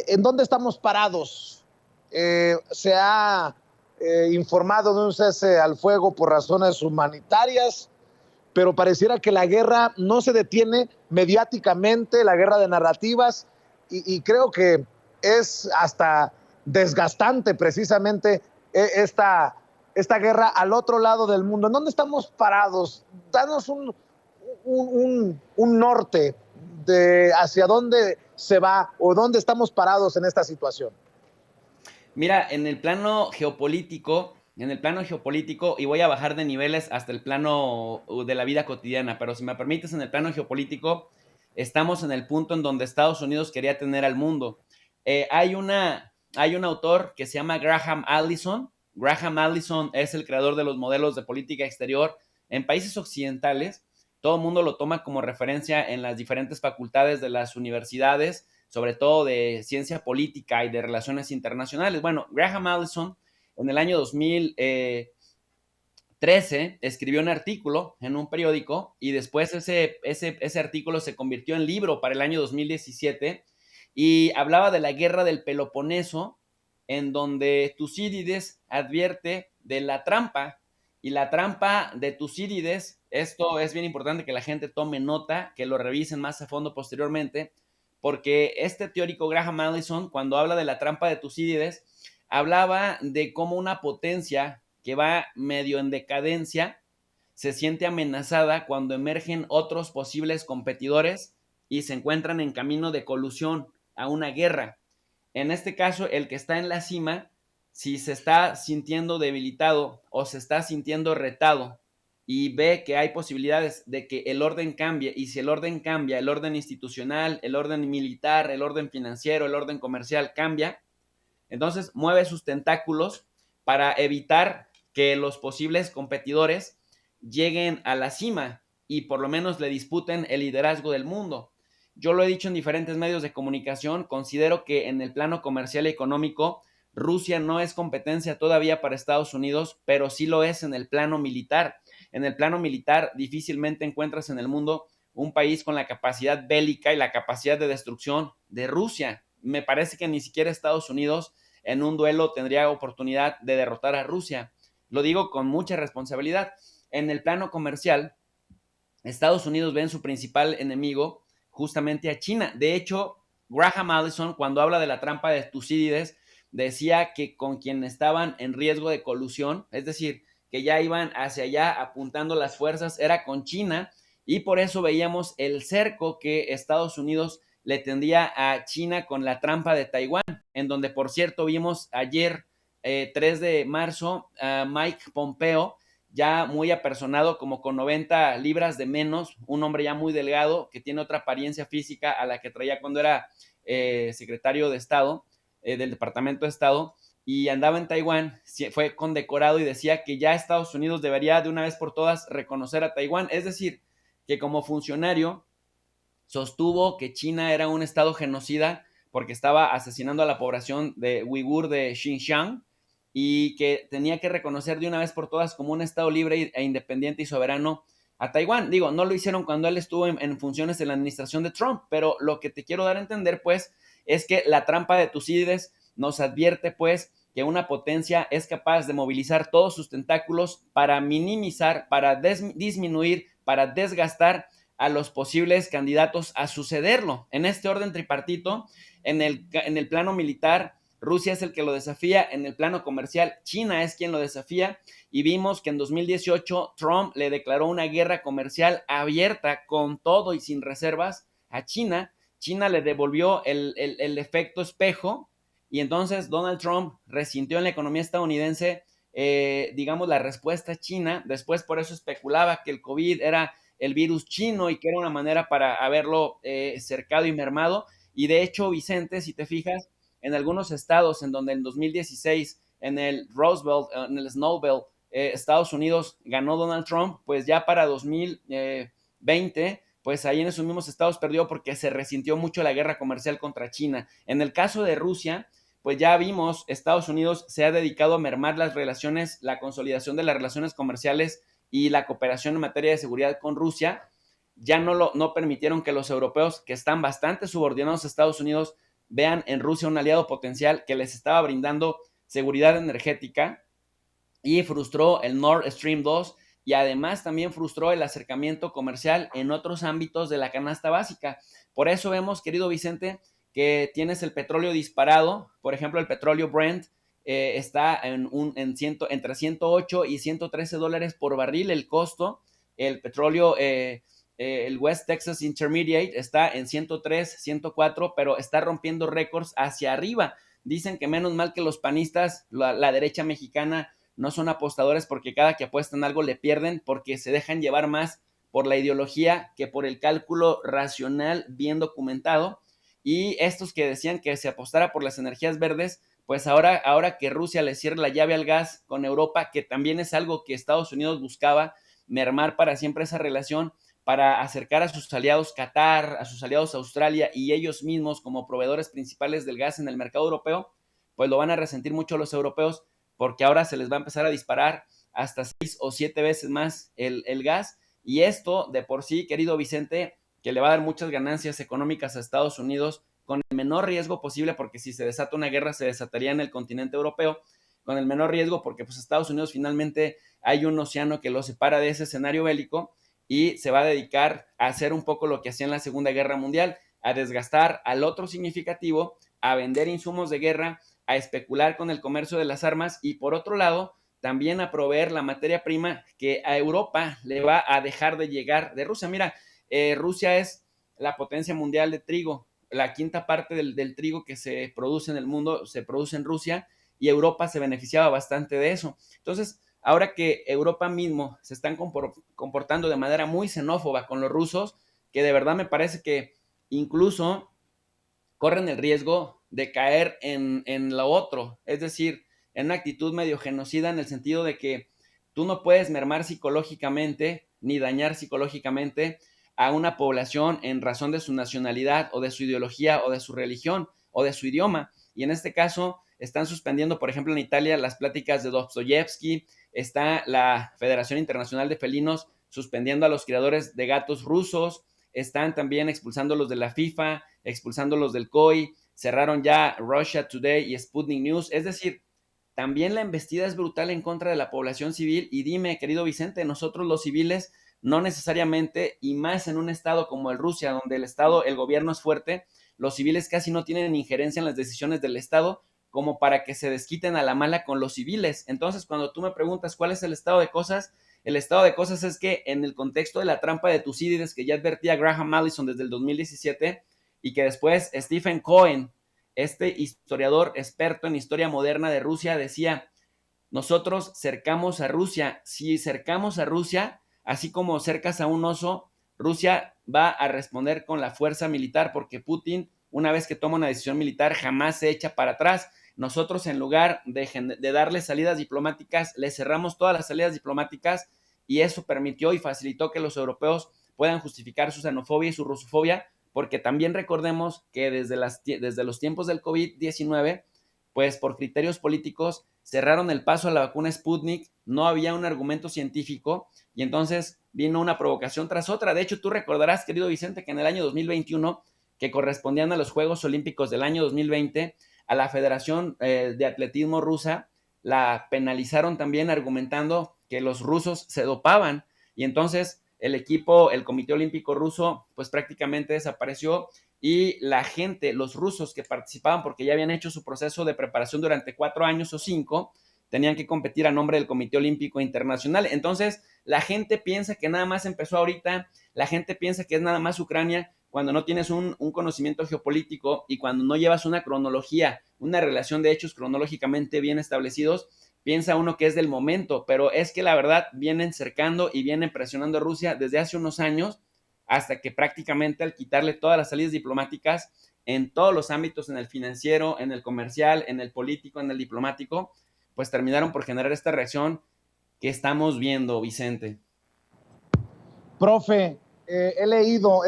¿En dónde estamos parados? Se ha informado de un cese al fuego por razones humanitarias, pero pareciera que la guerra no se detiene mediáticamente, la guerra de narrativas, y creo que es hasta desgastante precisamente esta guerra al otro lado del mundo. ¿En dónde estamos parados? Danos un norte de hacia dónde se va o dónde estamos parados en esta situación. Mira, en el plano geopolítico, y voy a bajar de niveles hasta el plano de la vida cotidiana, pero si me permites, en el plano geopolítico, estamos en el punto en donde Estados Unidos quería tener al mundo. Hay un autor que se llama Graham Allison. Graham Allison es el creador de los modelos de política exterior en países occidentales. Todo el mundo lo toma como referencia en las diferentes facultades de las universidades, sobre todo de ciencia política y de relaciones internacionales. Bueno, Graham Allison en el año 2013 escribió un artículo en un periódico y después ese artículo se convirtió en libro para el año 2017 y hablaba de la guerra del Peloponeso, en donde Tucídides advierte de la trampa, y la trampa de Tucídides, esto es bien importante que la gente tome nota, que lo revisen más a fondo posteriormente, porque este teórico Graham Allison, cuando habla de la trampa de Tucídides, hablaba de cómo una potencia que va medio en decadencia se siente amenazada cuando emergen otros posibles competidores y se encuentran en camino de colusión a una guerra. En este caso, el que está en la cima, si se está sintiendo debilitado o se está sintiendo retado y ve que hay posibilidades de que el orden cambie, y si el orden cambia, el orden institucional, el orden militar, el orden financiero, el orden comercial cambia, entonces mueve sus tentáculos para evitar que los posibles competidores lleguen a la cima y por lo menos le disputen el liderazgo del mundo. Yo lo he dicho en diferentes medios de comunicación, considero que en el plano comercial y económico Rusia no es competencia todavía para Estados Unidos, pero sí lo es en el plano militar. En el plano militar difícilmente encuentras en el mundo un país con la capacidad bélica y la capacidad de destrucción de Rusia. Me parece que ni siquiera Estados Unidos en un duelo tendría oportunidad de derrotar a Rusia. Lo digo con mucha responsabilidad. En el plano comercial, Estados Unidos ve en su principal enemigo justamente a China. De hecho, Graham Allison, cuando habla de la trampa de Tucídides, decía que con quien estaban en riesgo de colusión, es decir, que ya iban hacia allá apuntando las fuerzas, era con China, y por eso veíamos el cerco que Estados Unidos le tendía a China con la trampa de Taiwán, en donde, por cierto, vimos ayer, 3 de marzo, a Mike Pompeo, ya muy apersonado, como con 90 libras de menos, un hombre ya muy delgado, que tiene otra apariencia física a la que traía cuando era secretario de Estado, del Departamento de Estado, y andaba en Taiwán, fue condecorado y decía que ya Estados Unidos debería de una vez por todas reconocer a Taiwán, es decir, que como funcionario sostuvo que China era un estado genocida porque estaba asesinando a la población de uigur de Xinjiang, y que tenía que reconocer de una vez por todas como un estado libre e independiente y soberano a Taiwán. Digo, no lo hicieron cuando él estuvo en funciones en la administración de Trump, pero lo que te quiero dar a entender, pues, es que la trampa de Tucídides nos advierte, pues, que una potencia es capaz de movilizar todos sus tentáculos para minimizar, para disminuir, para desgastar a los posibles candidatos a sucederlo. En este orden tripartito, en el plano militar, Rusia es el que lo desafía; en el plano comercial, China es quien lo desafía, y vimos que en 2018 Trump le declaró una guerra comercial abierta, con todo y sin reservas, a China. China le devolvió el efecto espejo, y entonces Donald Trump resintió en la economía estadounidense, digamos, la respuesta china. Después por eso especulaba que el COVID era el virus chino y que era una manera para haberlo cercado y mermado. Y de hecho, Vicente, si te fijas, en algunos estados en donde en 2016, en el Roosevelt, en el Snowball, Estados Unidos ganó Donald Trump, pues ya para 2020, pues ahí en esos mismos estados perdió porque se resintió mucho la guerra comercial contra China. En el caso de Rusia, pues ya vimos, Estados Unidos se ha dedicado a mermar las relaciones, la consolidación de las relaciones comerciales y la cooperación en materia de seguridad con Rusia. Ya no permitieron que los europeos, que están bastante subordinados a Estados Unidos, vean en Rusia un aliado potencial que les estaba brindando seguridad energética, y frustró el Nord Stream 2 y además también frustró el acercamiento comercial en otros ámbitos de la canasta básica. Por eso vemos, querido Vicente, que tienes el petróleo disparado. Por ejemplo, el petróleo Brent está entre 108 y 113 dólares por barril el costo. El petróleo, el West Texas Intermediate está en 103, 104, pero está rompiendo récords hacia arriba. Dicen que menos mal que los panistas, la derecha mexicana, no son apostadores, porque cada que apuestan algo le pierden, porque se dejan llevar más por la ideología que por el cálculo racional bien documentado. Y estos que decían que se apostara por las energías verdes, pues ahora que Rusia le cierre la llave al gas con Europa, que también es algo que Estados Unidos buscaba, mermar para siempre esa relación, para acercar a sus aliados Qatar, a sus aliados Australia y ellos mismos como proveedores principales del gas en el mercado europeo, pues lo van a resentir mucho los europeos, porque ahora se les va a empezar a disparar hasta 6 o 7 veces más el gas. Y esto de por sí, querido Vicente, que le va a dar muchas ganancias económicas a Estados Unidos con el menor riesgo posible, porque si se desata una guerra se desataría en el continente europeo, con el menor riesgo, porque pues Estados Unidos finalmente hay un océano que lo separa de ese escenario bélico y se va a dedicar a hacer un poco lo que hacía en la Segunda Guerra Mundial, a desgastar al otro significativo, a vender insumos de guerra, a especular con el comercio de las armas y por otro lado también a proveer la materia prima que a Europa le va a dejar de llegar de Rusia. Mira, Rusia es la potencia mundial de trigo, la quinta parte del trigo que se produce en el mundo se produce en Rusia y Europa se beneficiaba bastante de eso. Entonces, ahora que Europa mismo se están comportando de manera muy xenófoba con los rusos, que de verdad me parece que incluso corren el riesgo de caer en lo otro, es decir, en una actitud medio genocida, en el sentido de que tú no puedes mermar psicológicamente ni dañar psicológicamente a una población en razón de su nacionalidad o de su ideología o de su religión o de su idioma. Y en este caso están suspendiendo, por ejemplo, en Italia las pláticas de Dostoyevsky, está la Federación Internacional de Felinos suspendiendo a los criadores de gatos rusos, están también expulsando los de la FIFA, expulsando los del COI, cerraron ya Russia Today y Sputnik News, es decir, también la embestida es brutal en contra de la población civil y dime, querido Vicente, nosotros los civiles no necesariamente, y más en un estado como el Rusia, donde el gobierno es fuerte, los civiles casi no tienen injerencia en las decisiones del Estado como para que se desquiten a la mala con los civiles. Entonces, cuando tú me preguntas cuál es el estado de cosas, el estado de cosas es que en el contexto de la trampa de Tucídides, que ya advertía Graham Allison desde el 2017, y que después Stephen Cohen, este historiador experto en historia moderna de Rusia, decía, nosotros cercamos a Rusia. Si cercamos a Rusia, así como cercas a un oso, Rusia va a responder con la fuerza militar, porque Putin, una vez que toma una decisión militar, jamás se echa para atrás. Nosotros, en lugar de darle salidas diplomáticas, le cerramos todas las salidas diplomáticas y eso permitió y facilitó que los europeos puedan justificar su xenofobia y su rusofobia, porque también recordemos que desde los tiempos del COVID-19, pues por criterios políticos cerraron el paso a la vacuna Sputnik, no había un argumento científico y entonces vino una provocación tras otra. De hecho, tú recordarás, querido Vicente, que en el año 2021, que correspondían a los Juegos Olímpicos del año 2020, a la Federación de Atletismo rusa la penalizaron también argumentando que los rusos se dopaban y entonces el Comité Olímpico Ruso, pues prácticamente desapareció y la gente, los rusos que participaban, porque ya habían hecho su proceso de preparación durante 4 años o 5, tenían que competir a nombre del Comité Olímpico Internacional. Entonces, la gente piensa que nada más empezó ahorita, la gente piensa que es nada más Ucrania, cuando no tienes un conocimiento geopolítico y cuando no llevas una cronología, una relación de hechos cronológicamente bien establecidos, piensa uno que es del momento, pero es que la verdad vienen cercando y vienen presionando a Rusia desde hace unos años, hasta que prácticamente al quitarle todas las salidas diplomáticas en todos los ámbitos, en el financiero, en el comercial, en el político, en el diplomático, pues terminaron por generar esta reacción que estamos viendo, Vicente. Profe, he leído